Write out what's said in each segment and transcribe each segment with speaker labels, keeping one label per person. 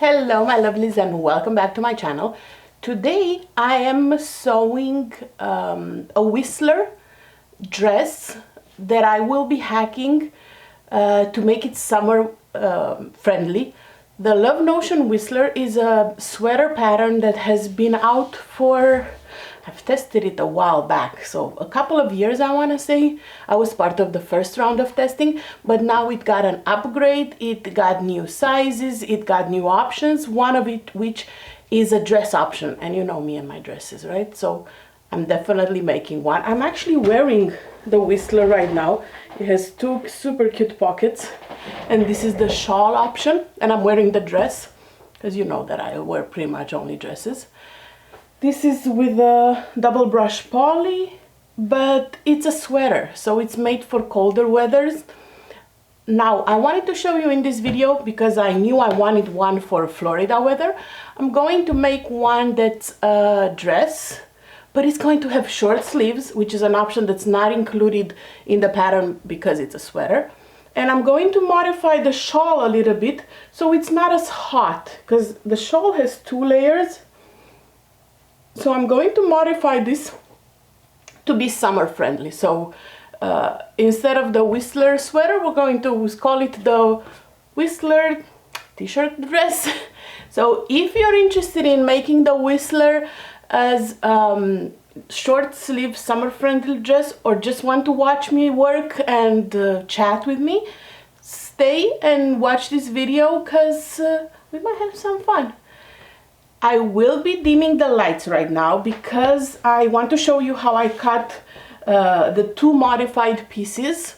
Speaker 1: Hello my lovelies and welcome back to my channel. Today I am sewing a Whistler dress that I will be hacking to make it summer friendly. The Love Notion Whistler is a sweater pattern that has been out for, I've tested it a while back, so a couple of years I want to say. I was part of the first round of testing, but now it got an upgrade, it got new sizes, it got new options, one of it which is a dress option, and you know me and my dresses, right? So I'm definitely making one. I'm actually wearing the Whistler right now. It has two super cute pockets, and this is the shawl option, and I'm wearing the dress because you know that I wear pretty much only dresses. This is with a double brush poly, but it's a sweater, so it's made for colder weathers. Now, I wanted to show you in this video because I knew I wanted one for Florida weather. I'm going to make one that's a dress, but it's going to have short sleeves, which is an option that's not included in the pattern because it's a sweater. And I'm going to modify the shawl a little bit so it's not as hot, because the shawl has two layers. So I'm going to modify this to be summer friendly. So instead of the Whistler sweater, we're going to call it the Whistler t-shirt dress. So if you're interested in making the Whistler as short sleeve summer friendly dress, or just want to watch me work and chat with me, stay and watch this video because we might have some fun. I will be dimming the lights right now because I want to show you how I cut the two modified pieces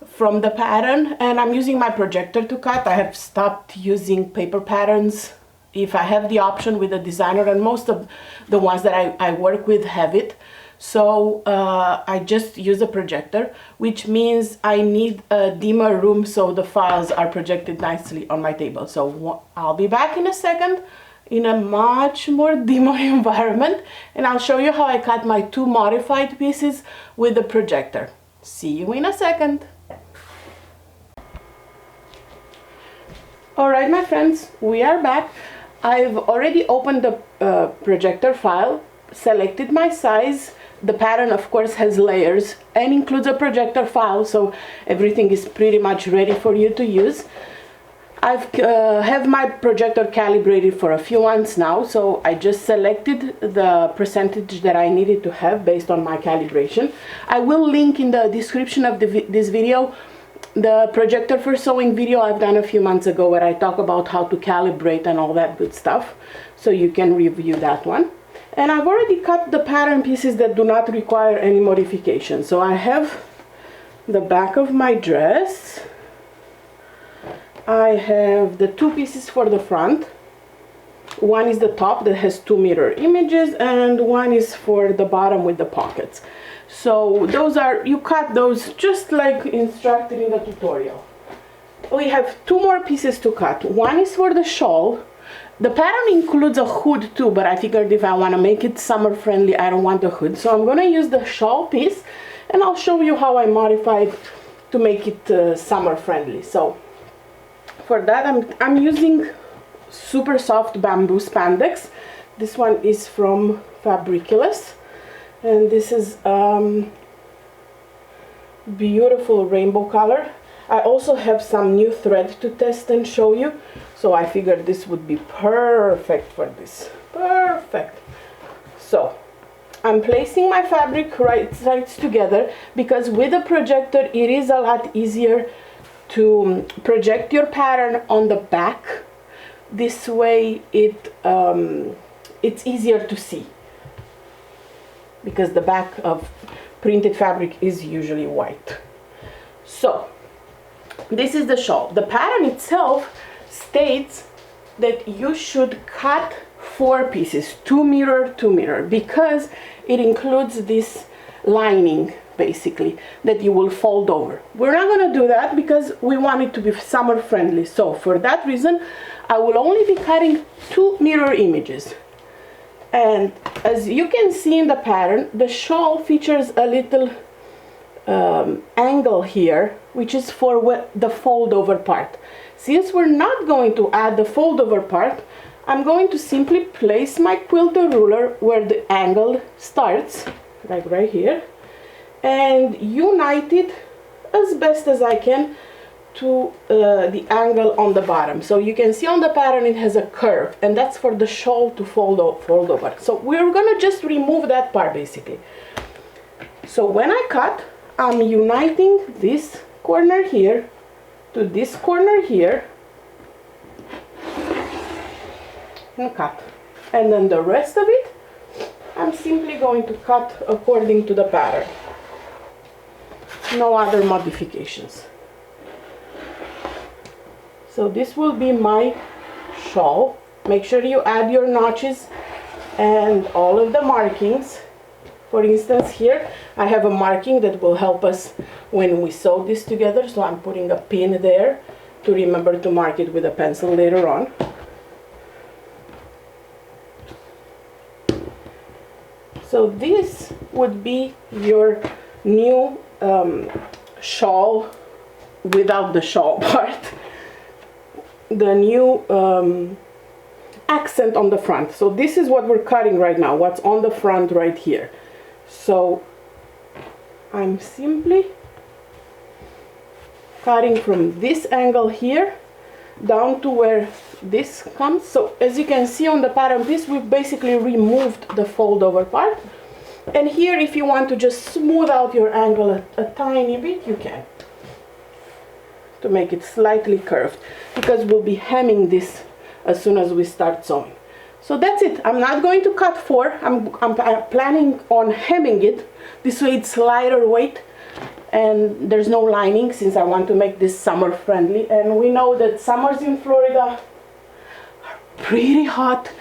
Speaker 1: from the pattern, and I'm using my projector to cut. I have stopped using paper patterns if I have the option with a designer, and most of the ones that I work with have it. So I just use a projector, which means I need a dimmer room so the files are projected nicely on my table. So I'll be back in a second in a much more dimmer environment, and I'll show you how I cut my two modified pieces with the projector. See you in a second. Alright my friends, we are back. I've already opened the projector file, selected my size. The pattern of course has layers and includes a projector file, so everything is pretty much ready for you to use. I've have my projector calibrated for a few months now, so I just selected the percentage that I needed to have based on my calibration. I will link in the description of this video the projector for sewing video I've done a few months ago, where I talk about how to calibrate and all that good stuff, so you can review that one. And I've already cut the pattern pieces that do not require any modification. So I have the back of my dress, I have the two pieces for the front. One is the top that has two mirror images, and one is for the bottom with the pockets. So those are, you cut those just like instructed in the tutorial. We have two more pieces to cut. One is for the shawl. The pattern includes a hood too, but I figured if I want to make it summer friendly, I don't want the hood. So I'm going to use the shawl piece, and I'll show you how I modified to make it summer friendly. So for that I'm using super soft bamboo spandex. This one is from Fabriculous, and this is beautiful rainbow color. I also have some new thread to test and show you, so I figured this would be perfect for this. Perfect. So I'm placing my fabric right sides together because with a projector it is a lot easier to project your pattern on the back. This way it's easier to see, because the back of printed fabric is usually white. So this is the shawl. The pattern itself states that you should cut 4 pieces, 2 mirror, because it includes this lining basically that you will fold over. We're not going to do that because we want it to be summer friendly. So for that reason I will only be cutting 2 mirror images. And as you can see in the pattern, the shawl features a little angle here, which is for the fold over part. Since we're not going to add the fold over part, I'm going to simply place my quilter ruler where the angle starts, like right here, and unite it as best as I can to the angle on the bottom. So you can see on the pattern it has a curve, and that's for the shawl to fold over. So we're gonna just remove that part basically. So when I cut, I'm uniting this corner here to this corner here and cut. And then the rest of it, I'm simply going to cut according to the pattern. No other modifications. So this will be my shawl. Make sure you add your notches and all of the markings. For instance, here I have a marking that will help us when we sew this together, so I'm putting a pin there to remember to mark it with a pencil later on. So this would be your new shawl without the shawl part. The new accent on the front. So this is what we're cutting right now, what's on the front right here. So I'm simply cutting from this angle here down to where this comes. So as you can see on the pattern piece, we've basically removed the fold over part. And here, if you want to just smooth out your angle a tiny bit, you can, to make it slightly curved, because we'll be hemming this as soon as we start sewing. So that's it. I'm not going to cut 4. I'm planning on hemming it. This way it's lighter weight and there's no lining, since I want to make this summer friendly. And we know that summers in Florida are pretty hot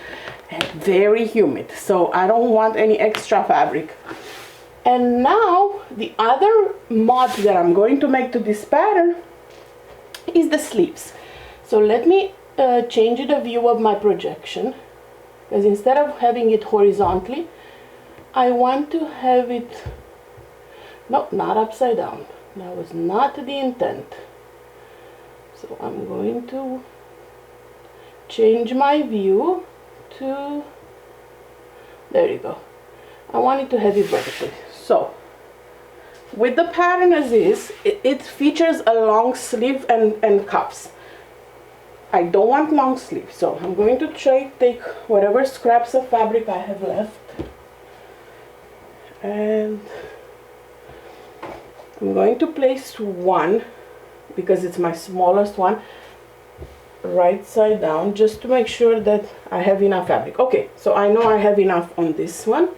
Speaker 1: and very humid. So I don't want any extra fabric. And now the other mod that I'm going to make to this pattern is the sleeves. So let me change the view of my projection, because instead of having it horizontally, I want to have it, no, not upside down. That was not the intent. So I'm going to change my view to, there you go. I want it to have it vertically. So with the pattern as is, it features a long sleeve and cuffs. I don't want long sleeves, so I'm going to take whatever scraps of fabric I have left, and I'm going to place one, because it's my smallest one, right side down, just to make sure that I have enough fabric. Okay, so I know I have enough on this one.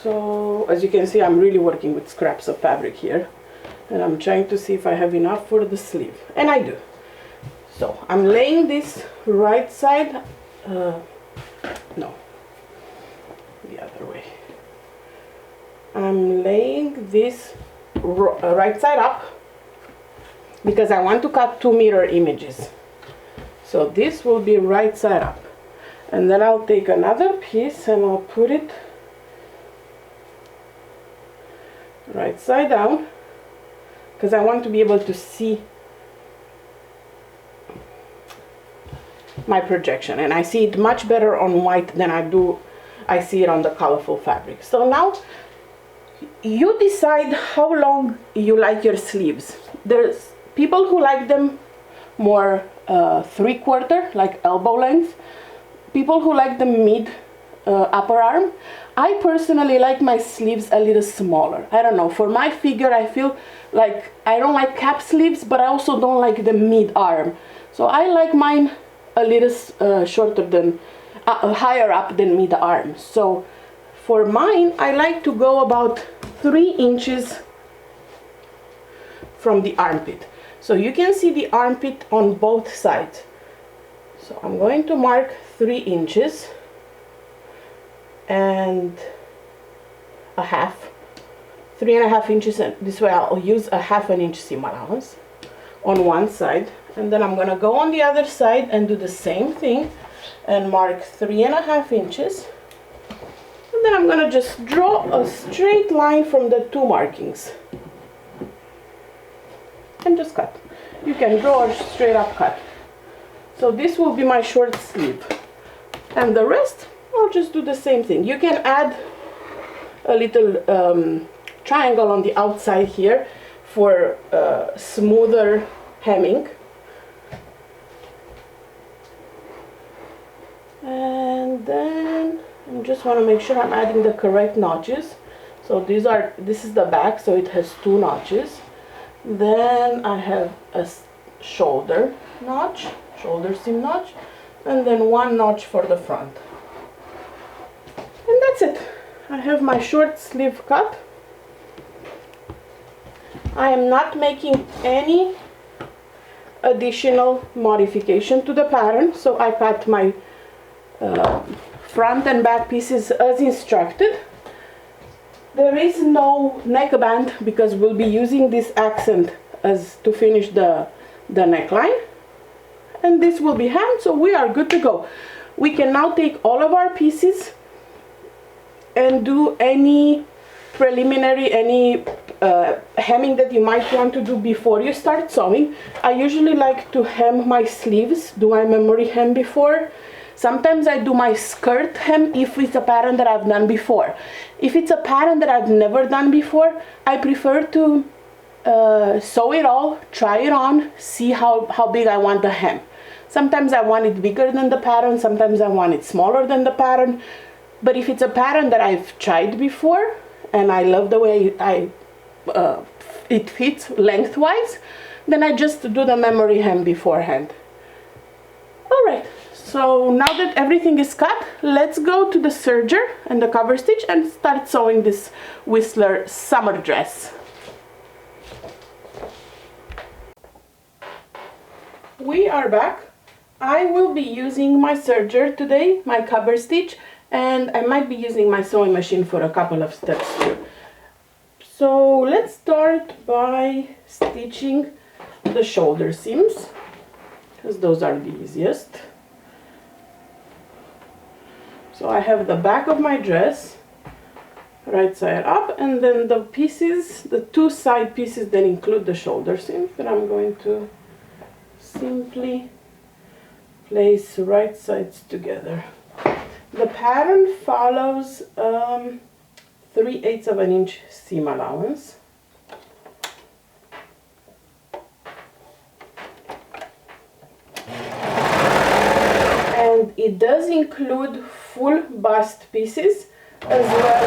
Speaker 1: So as you can see, I'm really working with scraps of fabric here, and I'm trying to see if I have enough for the sleeve, and I do. So I'm laying this right side, no, the other way. I'm laying this right side up because I want to cut 2 mirror images. So this will be right side up. And then I'll take another piece and I'll put it right side down, because I want to be able to see my projection, and I see it much better on white than I see it on the colorful fabric. So now you decide how long you like your sleeves. There's people who like them more 3/4, like elbow length, people who like the mid upper arm. I personally like my sleeves a little smaller. I don't know, for my figure I feel like I don't like cap sleeves, but I also don't like the mid arm. So I like mine a little shorter than, higher up than mid arm. So for mine, I like to go about 3 inches from the armpit. So you can see the armpit on both sides. So I'm going to mark 3 inches and a half, 3.5 inches, and this way I'll use a 1/2 inch seam allowance on one side, and then I'm gonna go on the other side and do the same thing and mark 3.5 inches, and then I'm gonna just draw a straight line from the 2 markings. and just cut. You can draw or straight up cut. So this will be my short sleeve, and the rest I'll just do the same thing. You can add a little triangle on the outside here for smoother hemming. And then I just want to make sure I'm adding the correct notches. So this is the back, so it has 2 notches. Then I have a shoulder notch, shoulder seam notch, and then 1 notch for the front. And that's it. I have my short sleeve cut. I am not making any additional modification to the pattern, so I cut my front and back pieces as instructed. There is no neckband because we'll be using this accent as to finish the neckline, and this will be hemmed, so we are good to go. We can now take all of our pieces and do any preliminary, any hemming that you might want to do before you start sewing. I usually like to hem my sleeves, do my memory hem before. Sometimes I do my skirt hem if it's a pattern that I've done before. If it's a pattern that I've never done before, I prefer to sew it all, try it on, see how big I want the hem. Sometimes I want it bigger than the pattern, sometimes I want it smaller than the pattern. But if it's a pattern that I've tried before and I love the way it fits lengthwise, then I just do the memory hem beforehand. Alright, so now that everything is cut, let's go to the serger and the cover stitch and start sewing this Whistler summer dress. We are back. I will be using my serger today, my cover stitch, and I might be using my sewing machine for a couple of steps too. So let's start by stitching the shoulder seams, because those are the easiest. So I have the back of my dress, right side up, and then the pieces, the 2 side pieces that include the shoulder seams that I'm going to simply place right sides together. The pattern follows 3/8 of an inch seam allowance. And it does include full bust pieces as well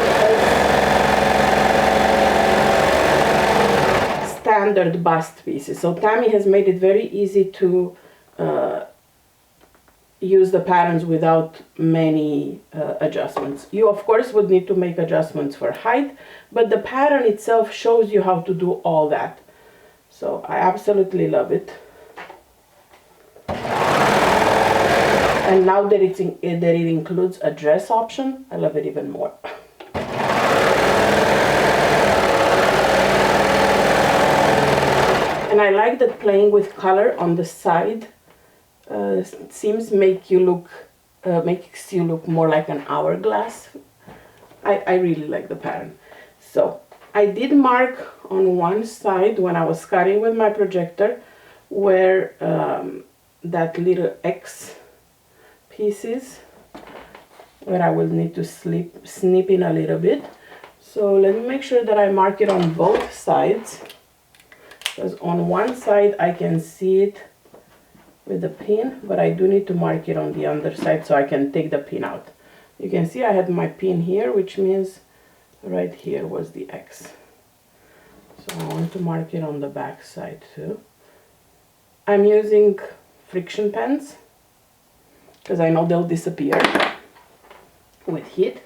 Speaker 1: as standard bust pieces. So Tammy has made it very easy to use the patterns without many adjustments. You of course would need to make adjustments for height, but the pattern itself shows you how to do all that. So I absolutely love it. And now that it includes a dress option, I love it even more. And I like that playing with color on the side seams makes you look more like an hourglass. I really like the pattern. So I did mark on one side when I was cutting with my projector where that little X pieces where I will need to snip in a little bit. So let me make sure that I mark it on both sides, because on one side I can see it with the pin, but I do need to mark it on the underside so I can take the pin out. You can see I had my pin here, which means right here was the X. So I want to mark it on the back side too. I'm using friction pens because I know they'll disappear with heat.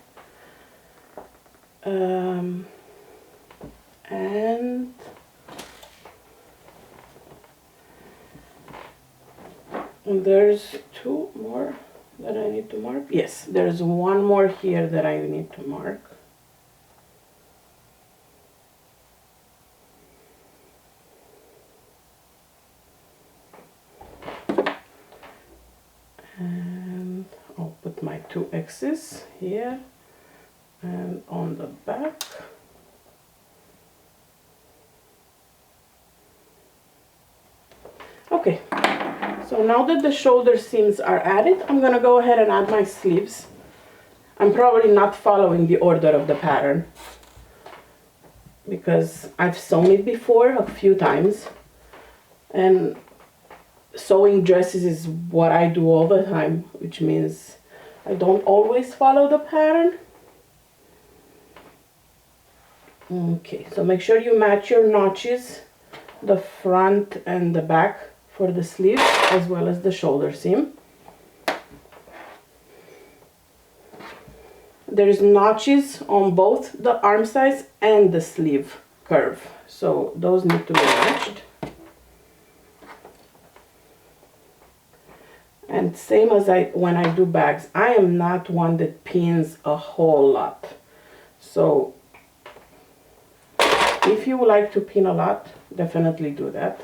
Speaker 1: And there's 2 more that I need to mark. Yes, there's 1 more here that I need to mark. And I'll put my 2 X's here and on the back. now that the shoulder seams are added, I'm gonna go ahead and add my sleeves. I'm probably not following the order of the pattern because I've sewn it before a few times, and sewing dresses is what I do all the time, which means I don't always follow the pattern. Okay, so make sure you match your notches, the front and the back for the sleeve, as well as the shoulder seam. There's notches on both the arm size and the sleeve curve, so those need to be matched. And same as when I do bags, I am not one that pins a whole lot. So if you would like to pin a lot, definitely do that.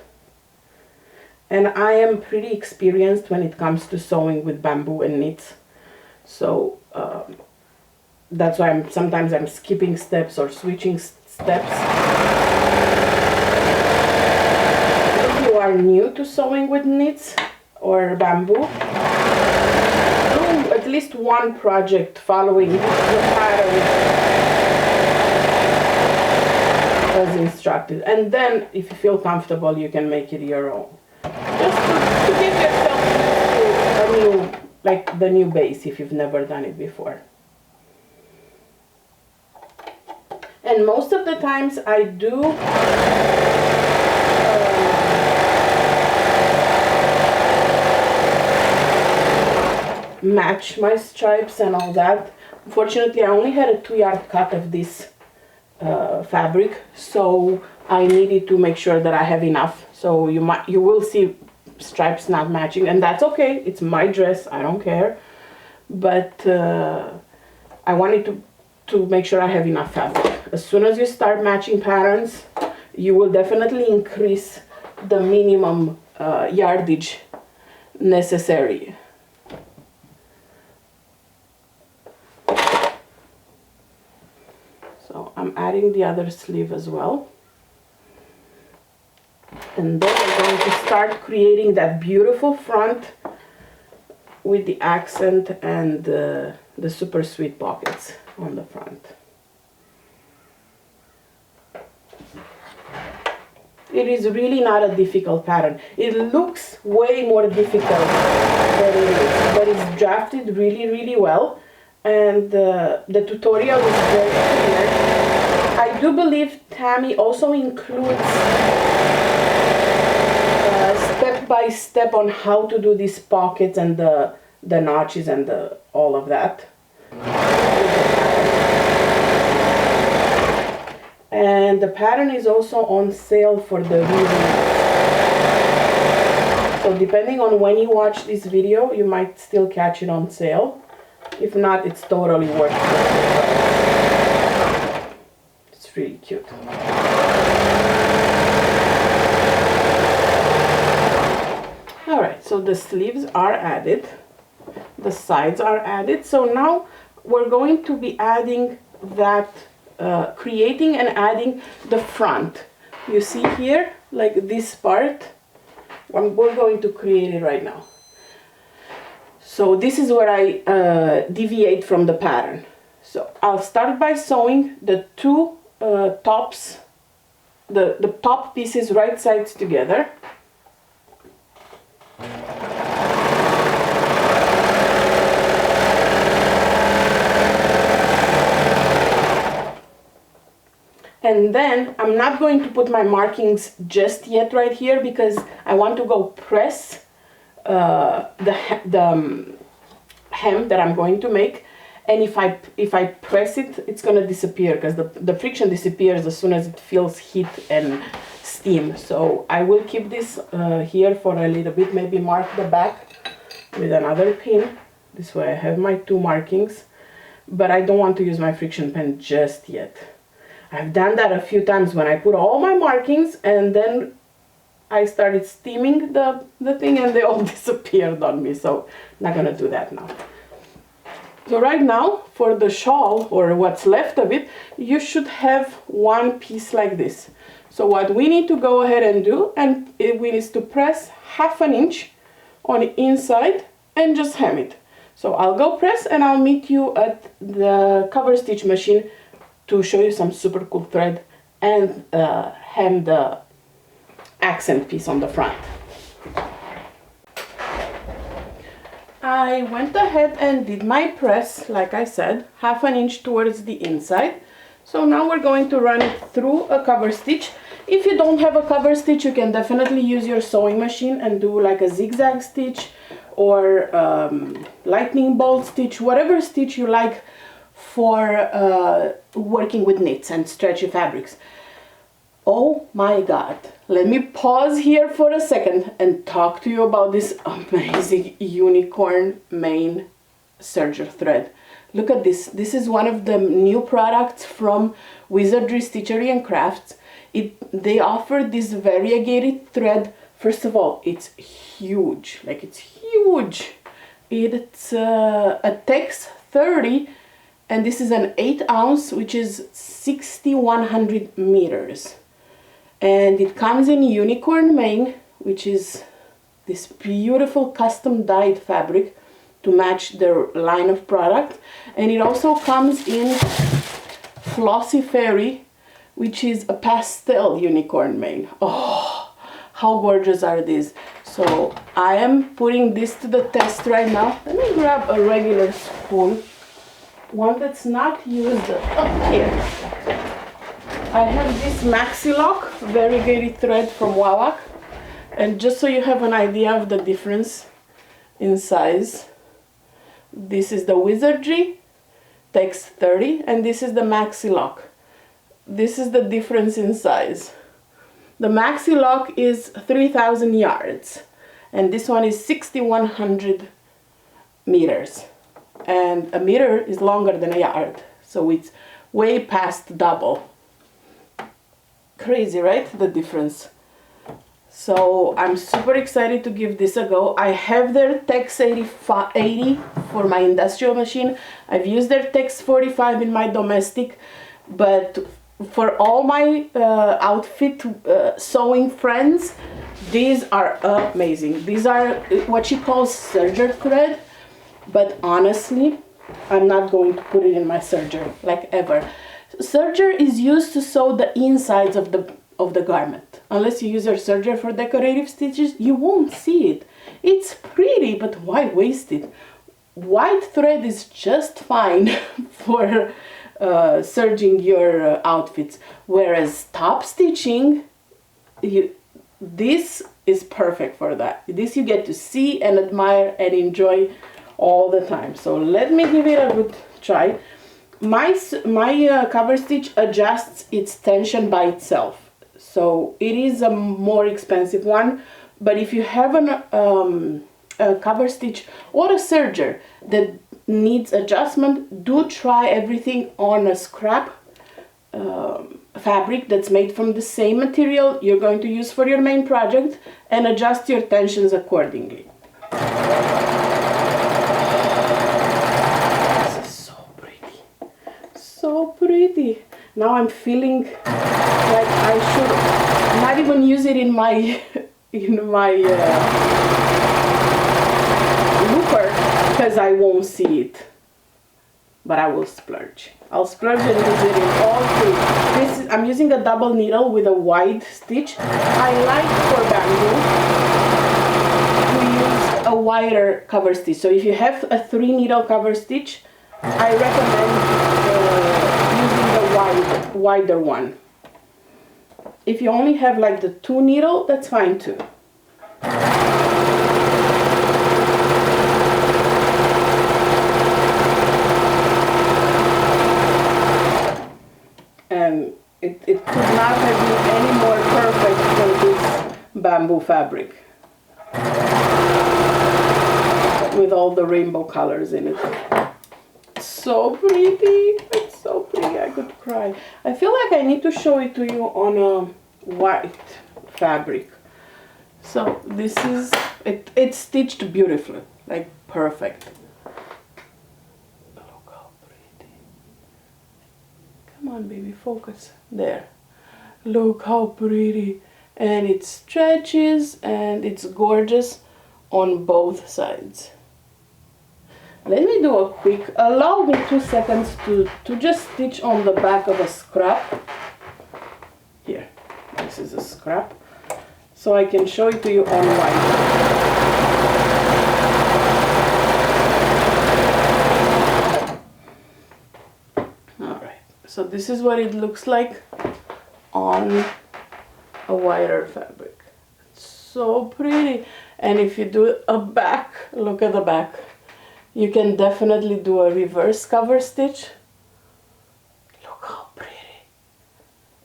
Speaker 1: And I am pretty experienced when it comes to sewing with bamboo and knits. So that's why sometimes I'm skipping steps or switching steps. If you are new to sewing with knits or bamboo, do at least one project following the pattern as instructed, and then if you feel comfortable you can make it your own, just to give yourself the new base if you've never done it before. And most of the times I do match my stripes and all that. Unfortunately, I only had a 2-yard cut of this fabric, so I needed to make sure that I have enough. So you will see stripes not matching, and that's okay. It's my dress, I don't care. But I wanted to make sure I have enough fabric. As soon as you start matching patterns, you will definitely increase the minimum yardage necessary. So I'm adding the other sleeve as well. And then I'm going to start creating that beautiful front with the accent and the super sweet pockets on the front. It is really not a difficult pattern. It looks way more difficult than it is, but it's drafted really, really well. And the tutorial is very clear. I do believe Tammy also includes step by step on how to do these pockets and the notches and all of that. And the pattern is also on sale for the reading. So depending on when you watch this video, you might still catch it on sale. If not, it's totally worth it. It's really cute. Alright, so the sleeves are added. The sides are added. So now we're going to be adding that, creating and adding the front. You see here, like this part, we're going to create it right now. So this is where I deviate from the pattern. So I'll start by sewing the two tops, the top pieces right sides together. And then I'm not going to put my markings just yet right here because I want to go press the hem that I'm going to make, and if I press it, it's gonna disappear because the friction disappears as soon as it feels heat and steam. So I will keep this here for a little bit, maybe mark the back with another pin. This way I have my two markings, but I don't want to use my friction pen just yet. I've done that a few times when I put all my markings and then I started steaming the thing and they all disappeared on me, so not gonna do that now. So right now, for the shawl, or what's left of it, you should have one piece like this. So what we need to go ahead and do, and we need to press 1/2 inch on the inside and just hem it. So I'll go press and I'll meet you at the cover stitch machine to show you some super cool thread and hem the accent piece on the front. I went ahead and did my press, like I said, 1/2 inch towards the inside. So now we're going to run it through a cover stitch. If you don't have a cover stitch, you can definitely use your sewing machine and do like a zigzag stitch or lightning bolt stitch, whatever stitch you like for working with knits and stretchy fabrics. Oh my God, let me pause here for a second and talk to you about this amazing unicorn mane serger thread. Look at this. This is one of the new products from Wizardry Stitchery and Crafts. They offer this variegated thread. First of all, it's huge, like it's huge. It's a Tex 30, and this is an 8 ounce, which is 6,100 meters. And it comes in unicorn mane, which is this beautiful custom dyed fabric to match their line of product. And it also comes in Flossy Fairy, which is a pastel unicorn mane. Oh, how gorgeous are these. So I am putting this to the test right now. Let me grab a regular spoon, one that's not used up here. I have this Maxi Lock variegated thread from Wawak, and just so you have an idea of the difference in size, this is the Wizardry Tex 30 and this is the Maxi Lock. This is the difference in size. The Maxi Lock is 3,000 yards and this one is 6,100 meters, and a meter is longer than a yard, so it's way past double. Crazy, right? The difference. So I'm super excited to give this a go. I have their Tex 80 for my industrial machine. I've used their Tex 45 in my domestic, but for all my outfit sewing friends, these are amazing. These are what she calls serger thread, but honestly, I'm not going to put it in my serger, like ever. Serger is used to sew the insides of the garment. Unless you use your serger for decorative stitches, you won't see it. It's pretty, but why waste it? White thread is just fine for serging your outfits, whereas top stitching, this is perfect for that. This you get to see and admire and enjoy all the time. So let me give it a good try. My cover stitch adjusts its tension by itself, so it is a more expensive one, but if you have a cover stitch or a serger that needs adjustment, do try everything on a scrap fabric that's made from the same material you're going to use for your main project and adjust your tensions accordingly. So pretty. Now I'm feeling like I should not even use it in my looper because I won't see it, but I will splurge. I'll splurge and use it in all three. I'm using a double needle with a wide stitch. I like for bamboo to use a wider cover stitch. So if you have a 3 needle cover stitch, I recommend using the wider one. If you only have like the 2 needle, that's fine too. And it could not have been any more perfect than this bamboo fabric with all the rainbow colors in it. So pretty. It's so pretty, I could cry. I feel like I need to show it to you on a white fabric. So this is it's stitched beautifully, like perfect. Look how pretty. Come on baby, focus. There. Look how pretty. And it stretches and it's gorgeous on both sides. Let me do a quick, allow me 2 seconds to just stitch on the back of a scrap. Here, this is a scrap, so I can show it to you on white. So this is what it looks like on a whiter fabric. It's so pretty. And if you do a back, look at the back. You can definitely do a reverse cover stitch. Look how pretty.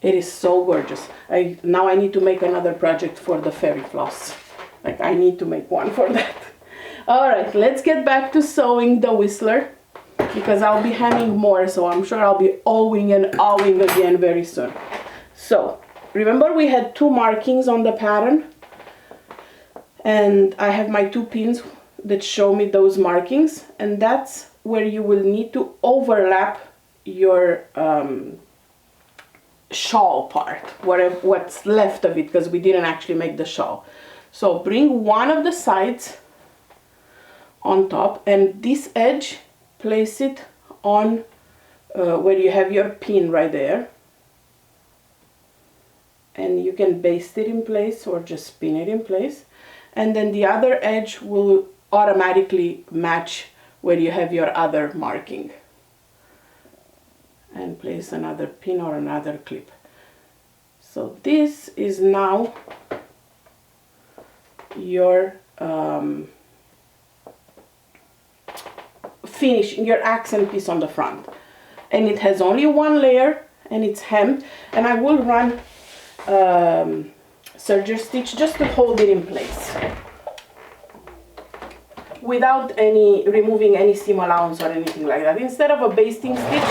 Speaker 1: It is so gorgeous. Now I need to make another project for the fairy floss. Like, I need to make one for that. All right, let's get back to sewing the Whistler, because I'll be hemming more, so I'm sure I'll be owing and awing again very soon. So remember, we had 2 markings on the pattern, and I have my 2 pins that show me those markings, and that's where you will need to overlap your shawl part, what's left of it, because we didn't actually make the shawl. So bring one of the sides on top, and this edge, place it on where you have your pin right there, and you can baste it in place or just spin it in place, and then the other edge will automatically match where you have your other marking, and place another pin or another clip. So this is now your finishing, your accent piece on the front, and it has only 1 layer and it's hemmed, and I will run serger stitch just to hold it in place without removing any seam allowance or anything like that. Instead of a basting stitch,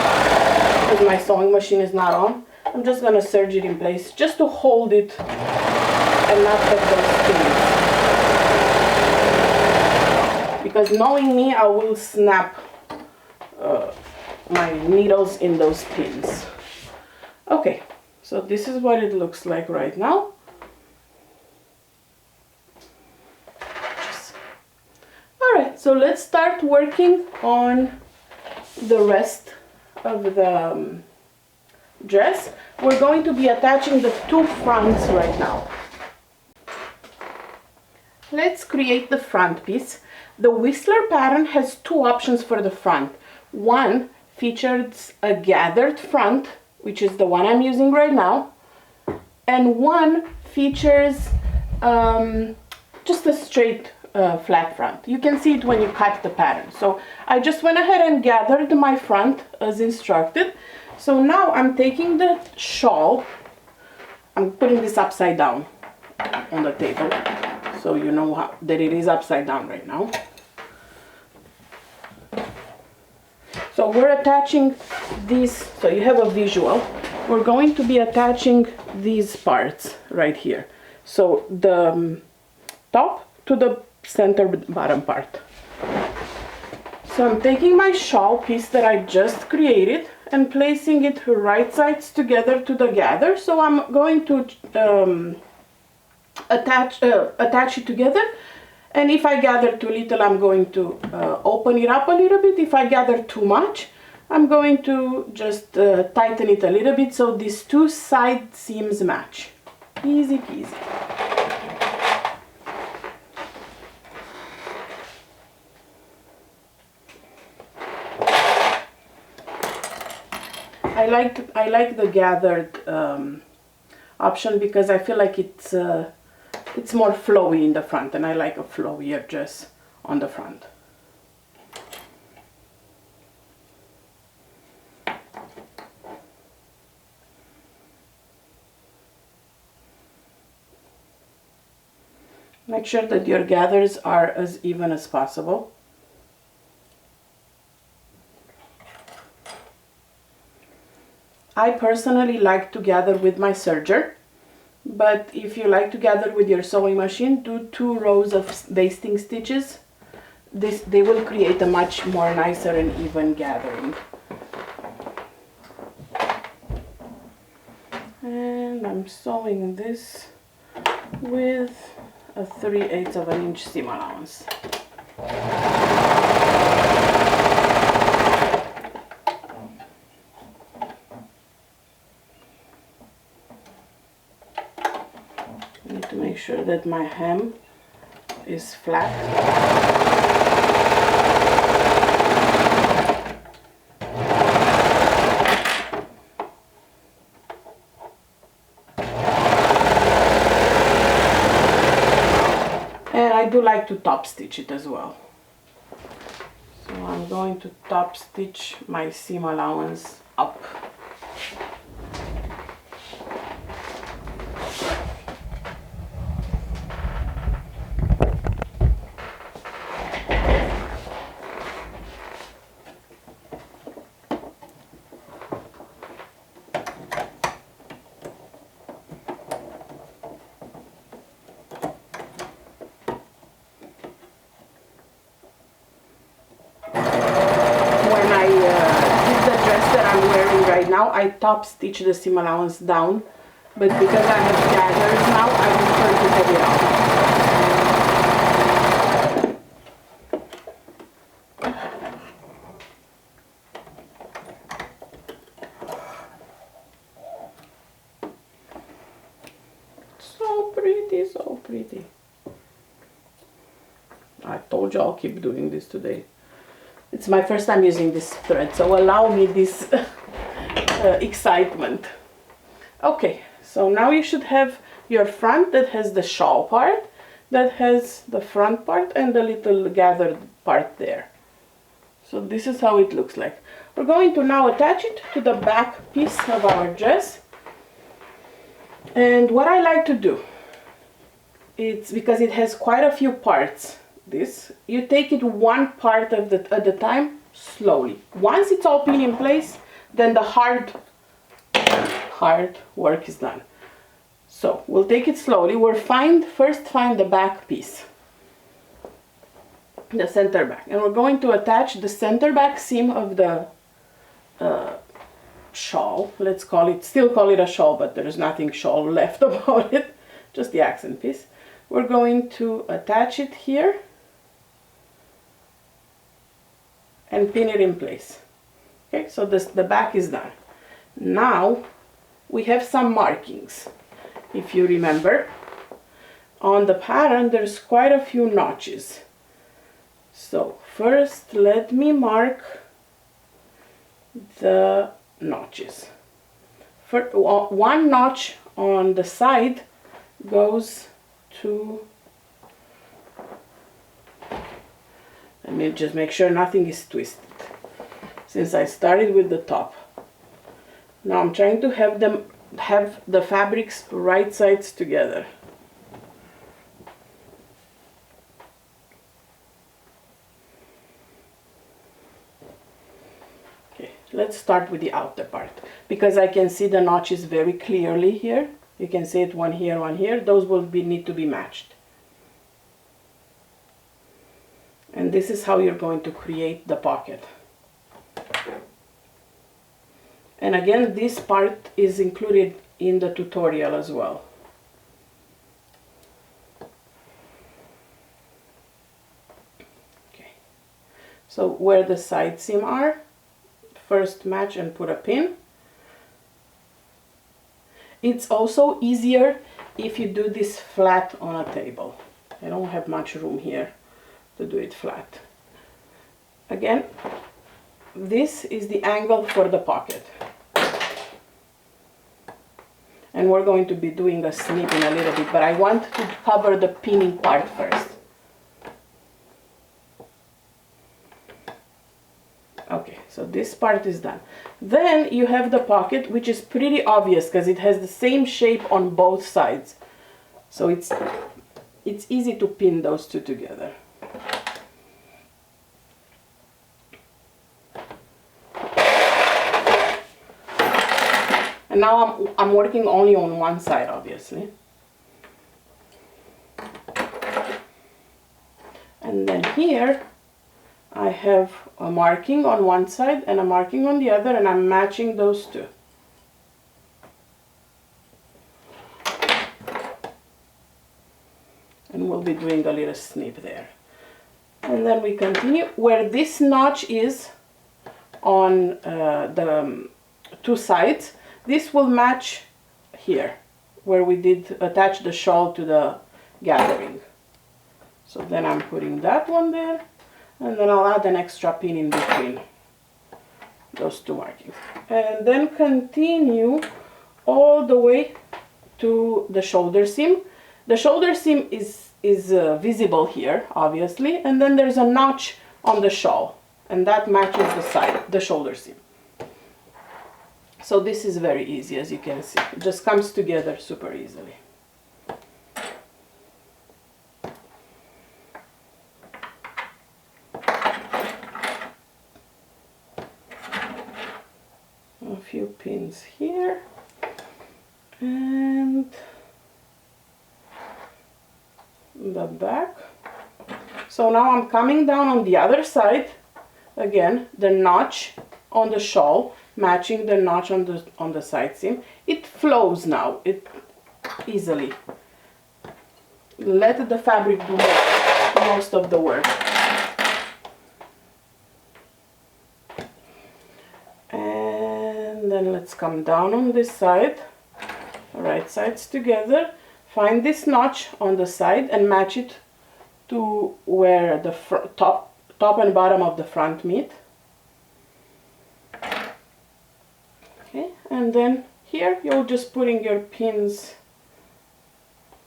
Speaker 1: because my sewing machine is not on, I'm just going to serge it in place just to hold it and not have those pins. Because knowing me, I will snap my needles in those pins. Okay, so this is what it looks like right now. Alright, so let's start working on the rest of the dress. We're going to be attaching the 2 fronts right now. Let's create the front piece. The Whistler pattern has 2 options for the front. One features a gathered front, which is the one I'm using right now, and one features just a straight flat front. You can see it when you cut the pattern. So I just went ahead and gathered my front as instructed. So now I'm taking the shawl, I'm putting this upside down on the table, so you know that it is upside down right now. So we're attaching these, so you have a visual. We're going to be attaching these parts right here. So the top to the center bottom part. So I'm taking my shawl piece that I just created and placing it right sides together to the gather. So I'm going to attach it together, and if I gather too little, I'm going to open it up a little bit. If I gather too much, I'm going to just tighten it a little bit so these 2 side seams match. Easy peasy. I like the gathered option because I feel like it's more flowy in the front, and I like a flowier dress on the front. Make sure that your gathers are as even as possible. I personally like to gather with my serger, but if you like to gather with your sewing machine, do 2 rows of basting stitches. They will create a much more nicer and even gathering. And I'm sewing this with a 3/8 of an inch seam allowance. I need to make sure that my hem is flat. I do like to top stitch it as well. So I'm going to top stitch my seam allowance up. Now I top stitch the seam allowance down, but because I have gathers now, I prefer to have it out. So pretty, so pretty. I told you I'll keep doing this today. It's my first time using this thread, so allow me this excitement. Okay, so now you should have your front that has the shawl part, that has the front part and the little gathered part there. So this is how it looks like. We're going to now attach it to the back piece of our dress. And what I like to do, it's because it has quite a few parts, this, you take it one part at a time, slowly. Once it's all pinned in place, then the hard work is done. So we'll take it slowly. We'll first find the back piece, the center back, and we're going to attach the center back seam of the shawl. Let's still call it a shawl, but there's nothing shawl left about it, just the accent piece. We're going to attach it here and pin it in place. Okay, so the back is done. Now we have some markings. If you remember, on the pattern there's quite a few notches. So first let me mark the notches. For one notch on the side goes to, let me just make sure nothing is twisted, since I started with the top. Now I'm trying to have the fabrics right sides together. Okay, let's start with the outer part, because I can see the notches very clearly here. You can see it one here, one here. Those will need to be matched. And this is how you're going to create the pocket. And again, this part is included in the tutorial as well. Okay. So where the side seam are, first match and put a pin. It's also easier if you do this flat on a table. I don't have much room here to do it flat. Again, this is the angle for the pocket. And we're going to be doing a snip in a little bit, but I want to cover the pinning part first. Okay, so this part is done. Then you have the pocket, which is pretty obvious because it has the same shape on both sides. So it's easy to pin those two together. And now I'm working only on one side, obviously. And then here I have a marking on one side and a marking on the other, and I'm matching those two. and we'll be doing a little snip there. And then we continue where this notch is on the two sides. This will match here where we did attach the shawl to the gathering. So then I'm putting that one there, and then I'll add an extra pin in between those two markings, and then continue all the way to the shoulder seam. The shoulder seam is visible here, obviously, and then there's a notch on the shawl, and that matches the side, the shoulder seam. So this is very easy, as you can see. It just comes together super easily. A few pins here, and the back. So now I'm coming down on the other side, again the notch on the shawl matching the notch on the side seam. It flows now, it easily. Let the fabric do most of the work. And then let's come down on this side, right sides together, find this notch on the side and match it to where the top and bottom of the front meet. Okay, and then here you're just putting your pins,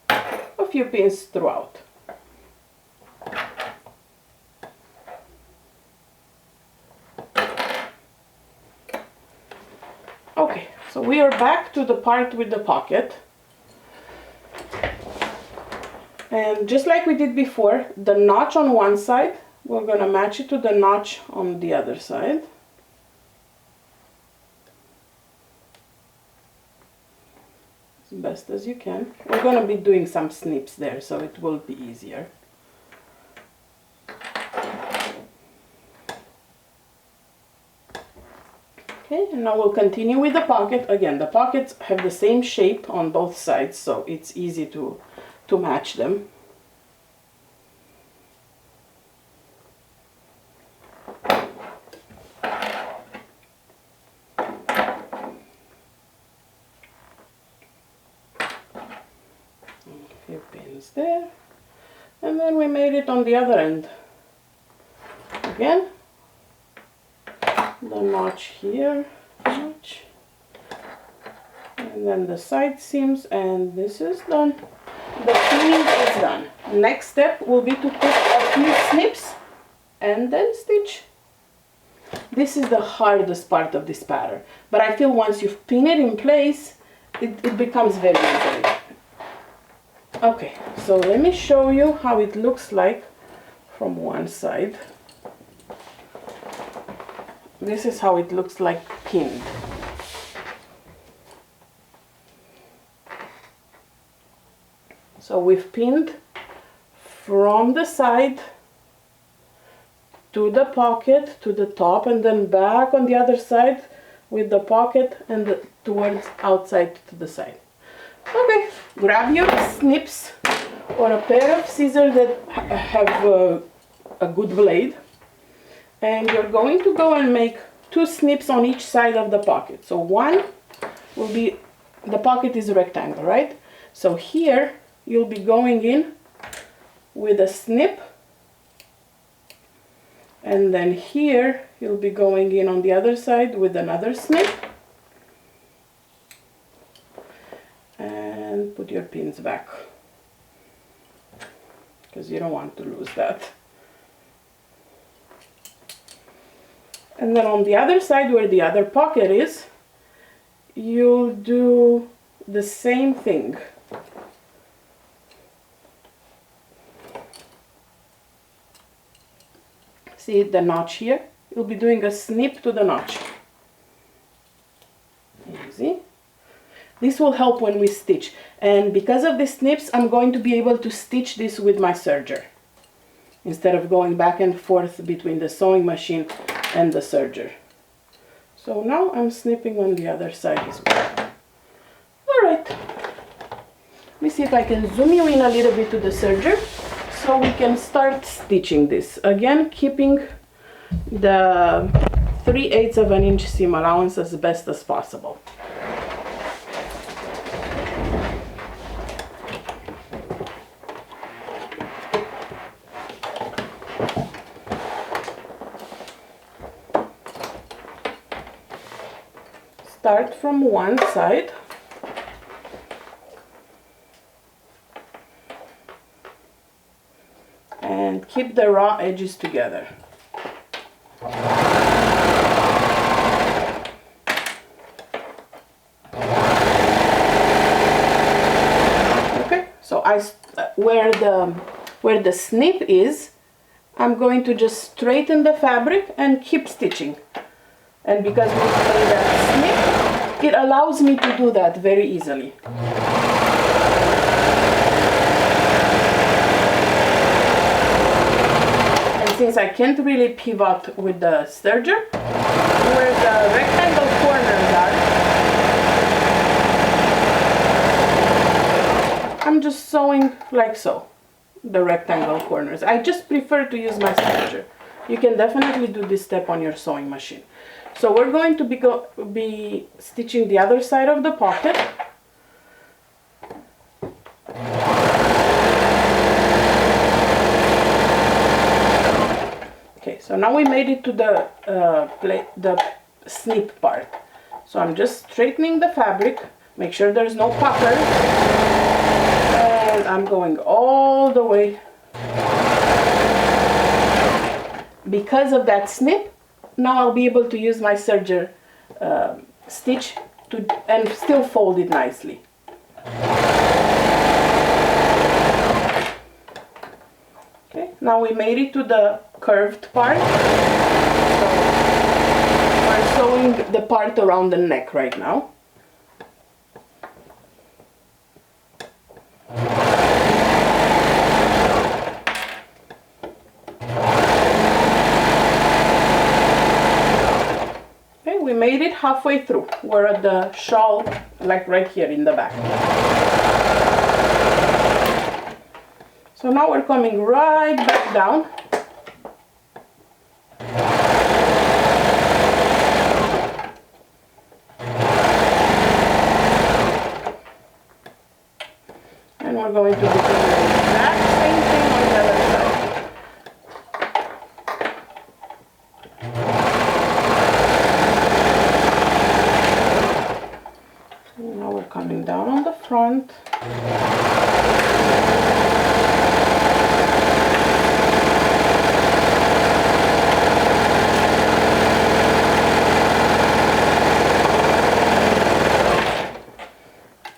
Speaker 1: a few pins throughout. Okay, so we are back to the part with the pocket. And just like we did before, the notch on one side, we're going to match it to the notch on the other side. As best as you can. We're going to be doing some snips there, so it will be easier. Okay, and now we'll continue with the pocket. Again, the pockets have the same shape on both sides, so it's easy to match them. A few pins there, and then we made it on the other end. Again, the notch here, notch, and then the side seams, and this is done. The pinning is done. Next step will be to put a few snips and then stitch. This is the hardest part of this pattern, but I feel once you've pinned it in place, it becomes very easy. Okay, so let me show you how it looks like from one side. This is how it looks like pinned. So we've pinned from the side to the pocket, to the top, and then back on the other side with the pocket and towards outside to the side. Okay, grab your snips or a pair of scissors that have a good blade, and you're going to go and make 2 snips on each side of the pocket. So one will be, the pocket is a rectangle, right? So here you'll be going in with a snip, and then here you'll be going in on the other side with another snip, and put your pins back because you don't want to lose that. And then on the other side where the other pocket is, you'll do the same thing. See the notch here? You'll be doing a snip to the notch. Easy. This will help when we stitch. And because of the snips, I'm going to be able to stitch this with my serger, instead of going back and forth between the sewing machine and the serger. So now I'm snipping on the other side as well. Alright. Let me see if I can zoom you in a little bit to the serger so we can start stitching this. Again, keeping the 3/8 of an inch seam allowance as best as possible. Start from one side and keep the raw edges together. Okay, so where the snip is, I'm going to just straighten the fabric and keep stitching. And because we made that snip, it allows me to do that very easily. And since I can't really pivot with the serger, where the rectangle corners are, I'm just sewing like so, the rectangle corners. I just prefer to use my serger. You can definitely do this step on your sewing machine. So we're going to be stitching the other side of the pocket. Okay, so now we made it to the snip part. So I'm just straightening the fabric, make sure there's no pucker, and I'm going all the way. Because of that snip, now I'll be able to use my serger stitch and still fold it nicely. Okay, now we made it to the curved part. So we're sewing the part around the neck right now. We made it halfway through. We're at the shawl, like right here in the back. So now we're coming right back down. And we're going to be doing the exact same thing on the other side. Coming down on the front.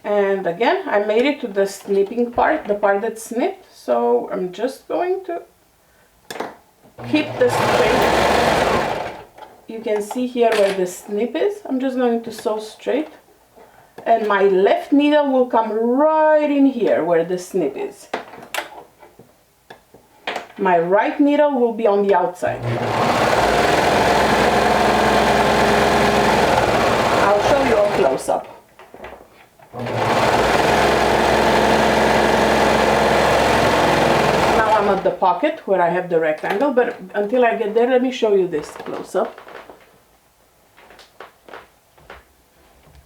Speaker 1: And again, I made it to the snipping part, the part that's snipped, so I'm just going to keep the straight. You can see here where the snip is. I'm just going to sew straight. And my left needle will come right in here where the snip is. My right needle will be on the outside. I'll show you a close-up. Now I'm at the pocket where I have the rectangle, but until I get there, let me show you this close-up.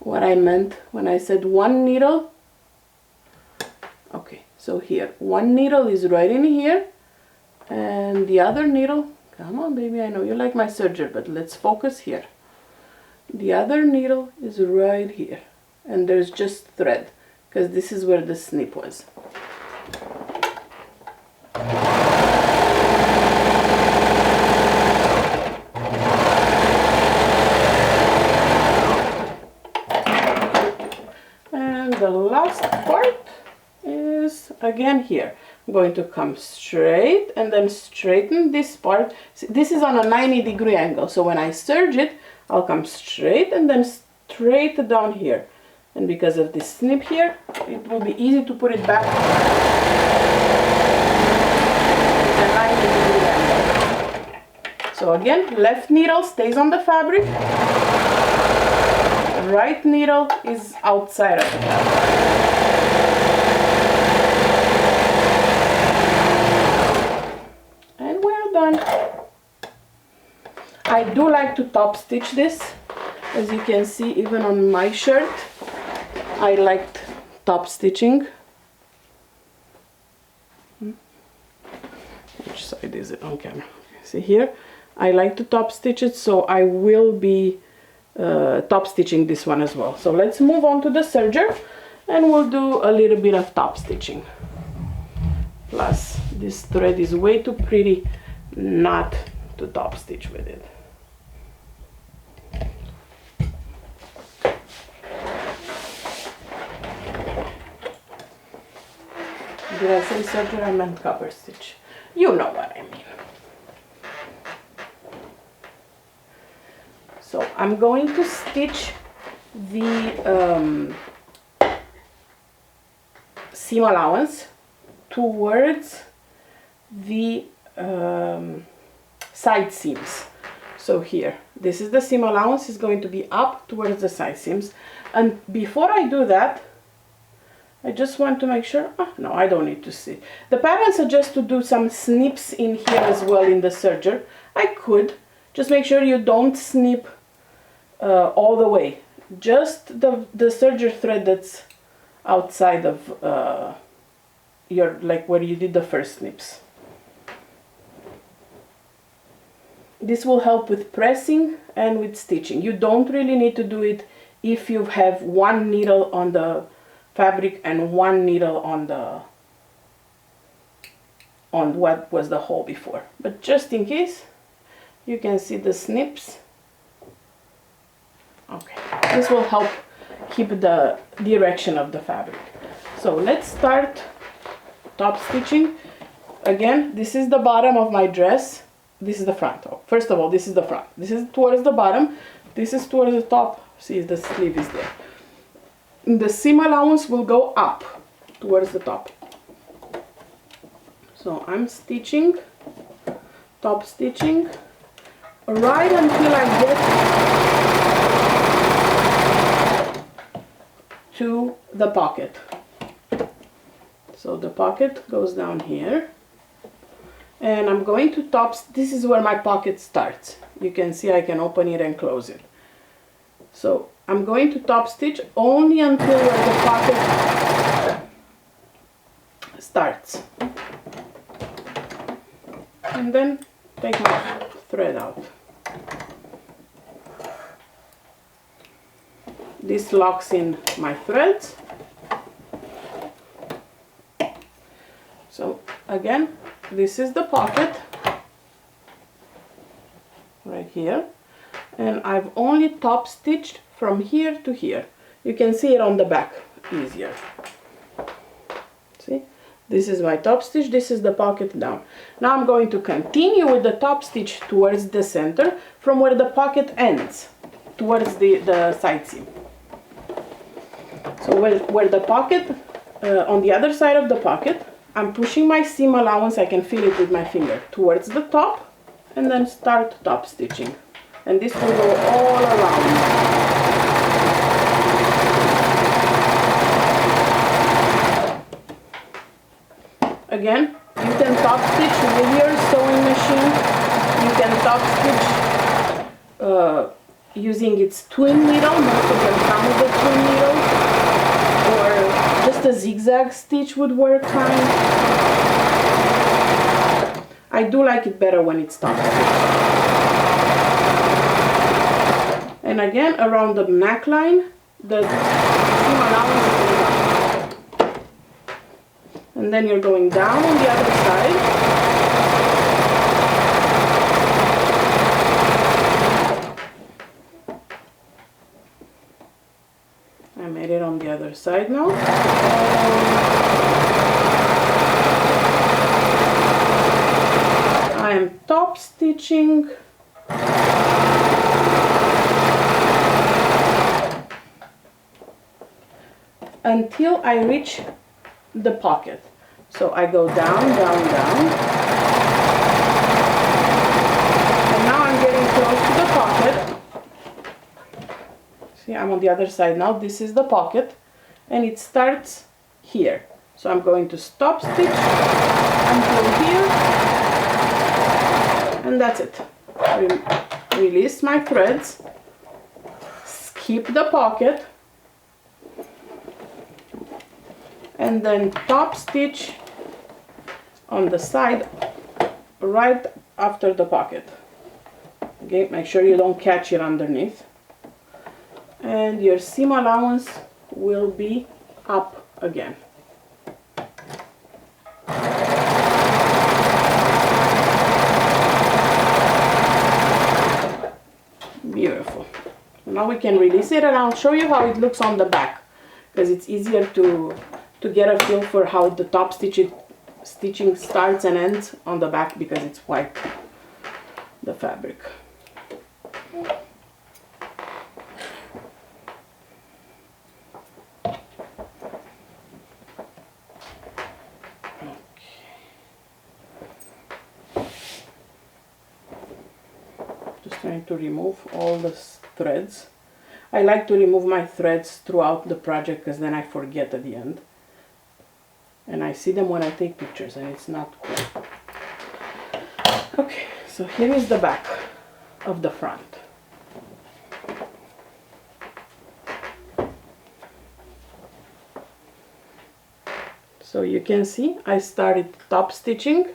Speaker 1: What I meant when I said one needle. Okay, so here, one needle is right in here, and the other needle, come on baby, I know you like my serger, but let's focus here. The other needle is right here, and there's just thread, because this is where the snip was. The last part is again here. I'm going to come straight and then straighten this part. See, this is on a 90-degree angle, so when I serge it, I'll come straight and then straight down here. And because of this snip here, it will be easy to put it back at a 90-degree angle. So again, left needle stays on the fabric. Right needle is outside of the fabric. I do like to top stitch this. As you can see, even on my shirt, I liked top stitching. Which side is it on camera? See here, I like to top stitch it, so I will be top stitching this one as well. So let's move on to the serger and we'll do a little bit of top stitching. Plus, this thread is way too pretty not to top stitch with it. Did I say serger? I meant cover stitch. You know what I mean. So I'm going to stitch the seam allowance towards the side seams. So here, this is the seam allowance, is going to be up towards the side seams. And before I do that, I just want to make sure, no, I don't need to see. The pattern suggests to do some snips in here as well in the serger. I could, just make sure you don't snip all the way. Just the serger thread that's outside of your, like where you did the first snips. This will help with pressing and with stitching. You don't really need to do it if you have one needle on the fabric and one needle on what was the hole before, but just in case, you can see the snips. Okay, this will help keep the direction of the fabric. So let's start top stitching. Again, this is the bottom of my dress, this is the front. First of all, this is the front, this is towards the bottom, this is towards the top. See, the sleeve is there. The seam allowance will go up towards the top. So I'm stitching, top stitching, right until I get to the pocket. So the pocket goes down here, and I'm going to this is where my pocket starts. You can see I can open it and close it. So I'm going to top stitch only until where the pocket starts. And then take my thread out. This locks in my threads. So again, this is the pocket right here. And I've only top stitched from here to here. You can see it on the back easier. See, this is my top stitch, this is the pocket down. Now I'm going to continue with the top stitch towards the center from where the pocket ends, towards the side seam. So where the pocket, on the other side of the pocket, I'm pushing my seam allowance, I can feel it with my finger, towards the top, and then start top stitching. And this will go all around. Again, you can top stitch with your sewing machine. You can top stitch using its twin needle. Most of them come with a twin needle. Or just a zigzag stitch would work fine. I do like it better when it's top stitch. And again, around the neckline, the seam allowance is going up. And then you're going down on the other side. I made it on the other side now. I am top stitching. Until I reach the pocket. So I go down, down, down. And now I'm getting close to the pocket. See, I'm on the other side now. This is the pocket. And it starts here. So I'm going to stop stitch until here. And that's it. release my threads, skip the pocket, and then top stitch on the side right after the pocket. Okay, make sure you don't catch it underneath, and your seam allowance will be up again. Beautiful. Now we can release it, and I'll show you how it looks on the back, because it's easier to get a feel for how the top stitching starts and ends on the back, because it's white, the fabric. Just trying to remove all the threads. I like to remove my threads throughout the project, because then I forget at the end. And I see them when I take pictures, and it's not cool. Okay, so here is the back of the front. So you can see I started top stitching,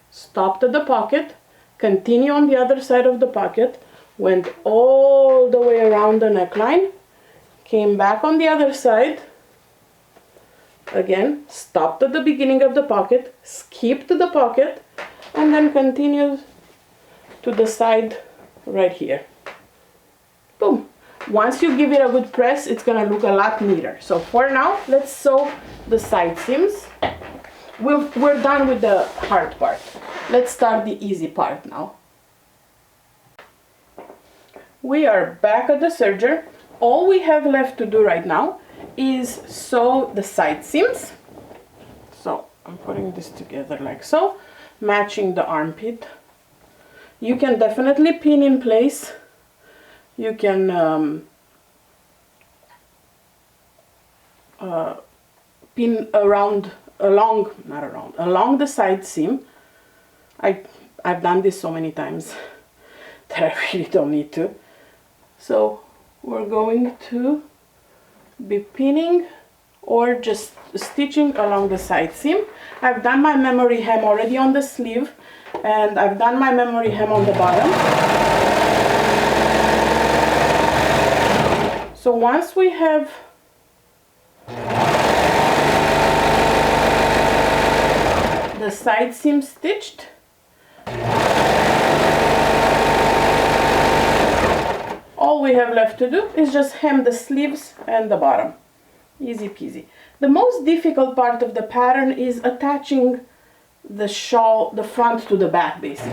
Speaker 1: stopped at the pocket, continue on the other side of the pocket, went all the way around the neckline, came back on the other side, again stopped at the beginning of the pocket, skipped the pocket, and then continued to the side right here. Boom. Once you give it a good press, it's gonna look a lot neater. So for now, let's sew the side seams. We're done with the hard part. Let's start the easy part now. We are back at the serger. All we have left to do right now is sew the side seams. So I'm putting this together like so, matching the armpit. You can definitely pin in place. You can pin along the side seam. I've done this so many times that I really don't need to. So we're going to be pinning or just stitching along the side seam. I've done my memory hem already on the sleeve, and I've done my memory hem on the bottom. So once we have the side seam stitched, all we have left to do is just hem the sleeves and the bottom. Easy peasy. The most difficult part of the pattern is attaching the shawl, the front to the back, basically.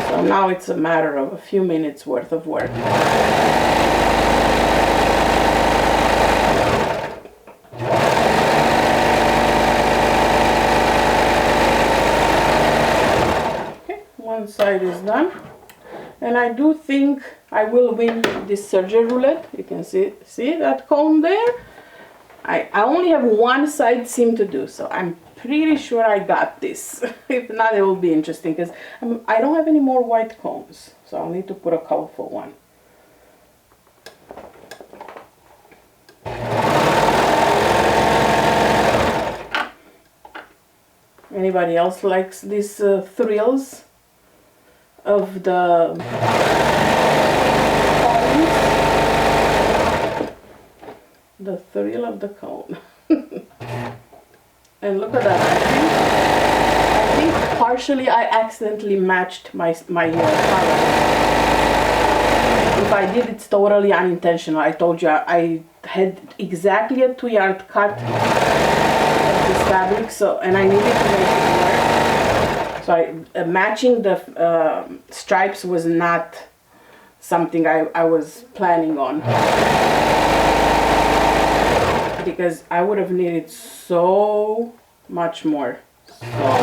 Speaker 1: So now it's a matter of a few minutes worth of work. Okay, one side is done. And I do think I will win this serger roulette. You can see that cone there? I only have one side seam to do, so I'm pretty sure I got this. If not, it will be interesting, because I don't have any more white cones, so I'll need to put a colorful one. Anybody else likes these thrills of the cones? The thrill of the cone. And look at that. I think partially I accidentally matched my color. If I did, it's totally unintentional. I told you I had exactly a 2-yard cut of this fabric, so, and I needed to make it work. So matching the stripes was not something I was planning on, because I would have needed so much more. So much more.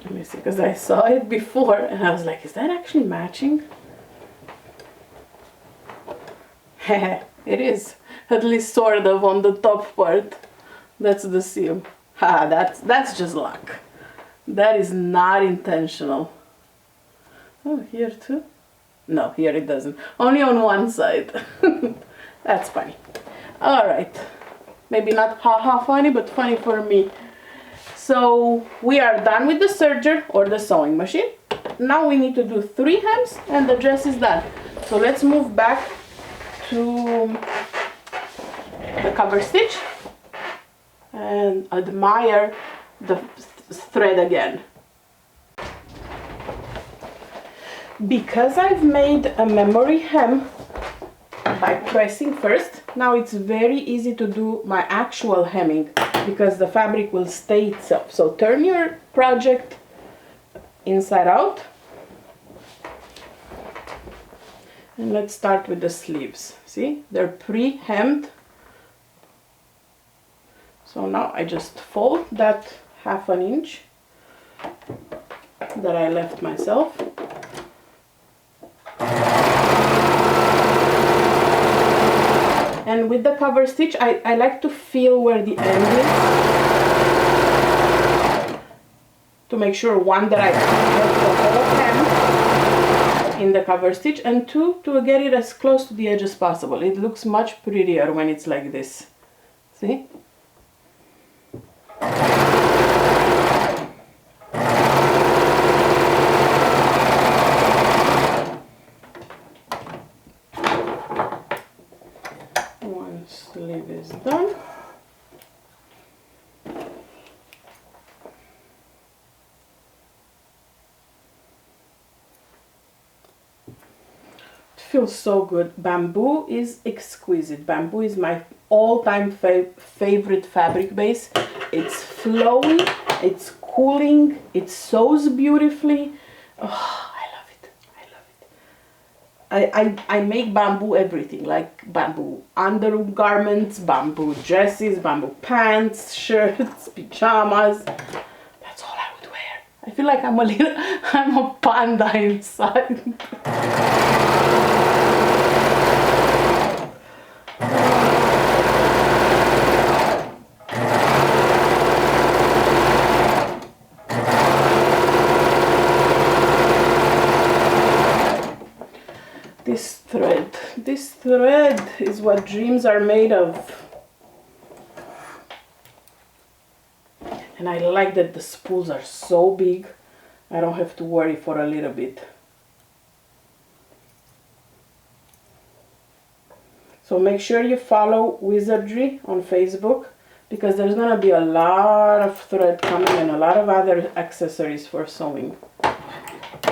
Speaker 1: Let me see, because I saw it before and I was like, is that actually matching? It is, at least sort of on the top part. That's the seam. Ha, that's just luck. That is not intentional. Oh, here too? No, here it doesn't. Only on one side. That's funny. Alright. Maybe not haha funny, but funny for me. So we are done with the serger or the sewing machine. Now we need to do 3 hems and the dress is done. So let's move back to the cover stitch and admire the thread again. Because I've made a memory hem by pressing first, now it's very easy to do my actual hemming because the fabric will stay itself. So turn your project inside out. And let's start with the sleeves. See, they're pre-hemmed. So now I just fold that 1/2 inch that I left myself. And with the cover stitch, I like to feel where the end is to make sure, one, that I get the whole hem in the cover stitch, and 2, to get it as close to the edge as possible. It looks much prettier when it's like this. See? One sleeve is done. Feels so good. Bamboo is exquisite. Bamboo is my all-time favorite fabric base. It's flowy, it's cooling, it sews beautifully. Oh, I love it. I love it. I make bamboo everything, like bamboo undergarments, bamboo dresses, bamboo pants, shirts, pajamas. That's all I would wear. I feel like I'm a panda inside. This thread is what dreams are made of. And I like that the spools are so big, I don't have to worry for a little bit. So make sure you follow Wizardry on Facebook, because there's going to be a lot of thread coming and a lot of other accessories for sewing.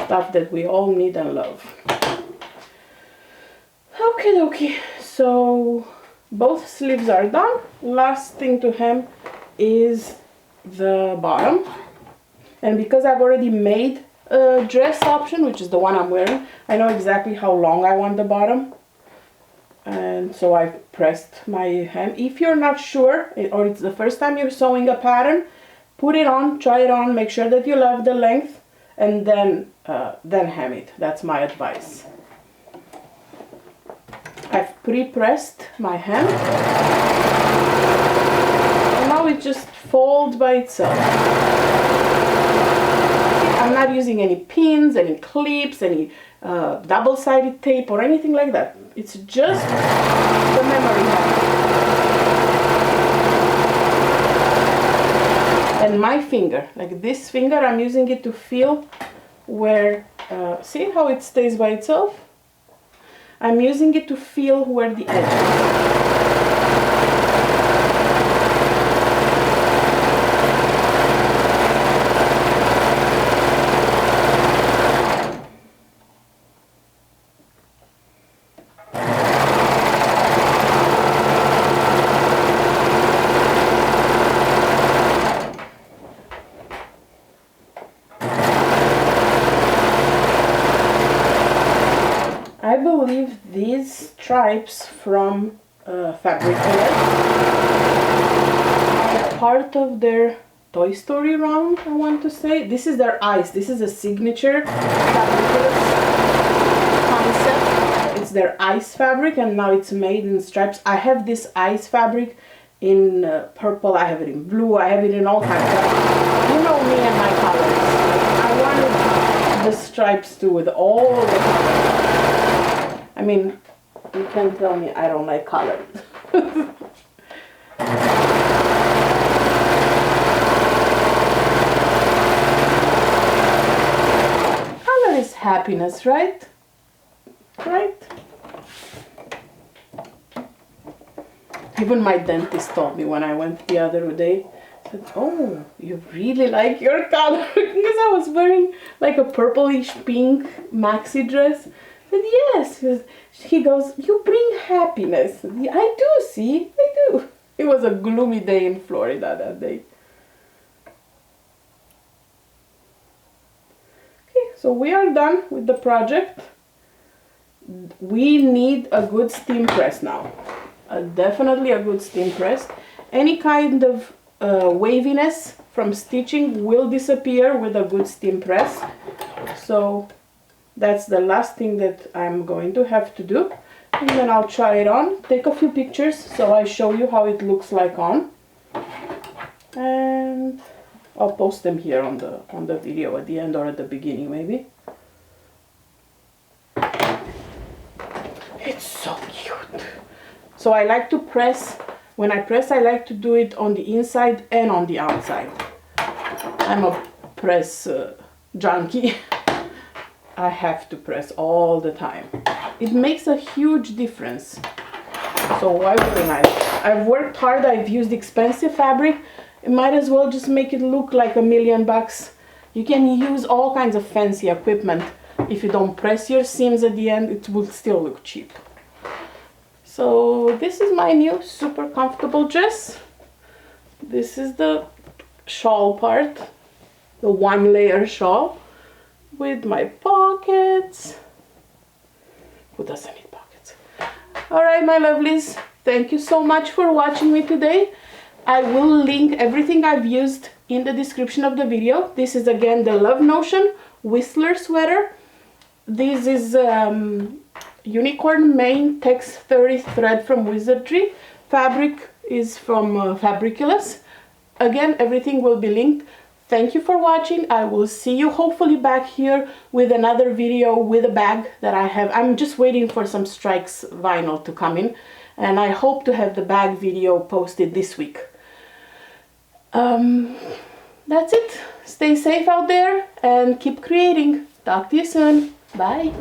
Speaker 1: Stuff that we all need and love. Okay, so both sleeves are done. Last thing to hem is the bottom. And because I've already made a dress option, which is the one I'm wearing, I know exactly how long I want the bottom. And so I've pressed my hem. If you're not sure, or it's the first time you're sewing a pattern, put it on, try it on, make sure that you love the length, and then hem it. That's my advice. I've pre-pressed my hem, and now it just folds by itself. I'm not using any pins, any clips, any double-sided tape or anything like that. It's just the memory hem. And my finger, like this finger, I'm using it to feel where, see how it stays by itself? I'm using it to feel where the edge is. I believe these stripes from Fabric are part of their Toy Story round, I want to say. This is their ice. This is a signature fabric concept. It's their ice fabric, and now it's made in stripes. I have this ice fabric in purple, I have it in blue, I have it in all kinds of, you know me and my colors. I wanted the stripes too with all the colors. I mean, you can tell me I don't like color. Color is happiness, right? Right? Even my dentist told me when I went the other day, said, "Oh, you really like your color," because I was wearing like a purplish pink maxi dress. I said, "Yes." He goes, "You bring happiness." I do, see, I do. It was a gloomy day in Florida that day. Okay, so we are done with the project. We need a good steam press now. Definitely a good steam press. Any kind of waviness from stitching will disappear with a good steam press. So that's the last thing that I'm going to have to do. And then I'll try it on, take a few pictures so I show you how it looks like on. And I'll post them here on the video at the end or at the beginning maybe. It's so cute. So I like to press, when I press I like to do it on the inside and on the outside. I'm a press junkie. I have to press all the time. It makes a huge difference. So why wouldn't I? I've worked hard, I've used expensive fabric. You might as well just make it look like $1,000,000. You can use all kinds of fancy equipment. If you don't press your seams at the end, it will still look cheap. So this is my new super comfortable dress. This is the shawl part, the one layer shawl with my pockets. Who doesn't need pockets? All right, my lovelies, thank you so much for watching me today. I will link everything I've used in the description of the video. This is again the Love Notion Whistler sweater. This is Unicorn Mane Tex 30 thread from Wizardry. Fabric is from Fabriculous. Again, everything will be linked. Thank you for watching. I will see you hopefully back here with another video with a bag that I have. I'm just waiting for some Strikes vinyl to come in, and I hope to have the bag video posted this week. That's it. Stay safe out there and keep creating. Talk to you soon. Bye.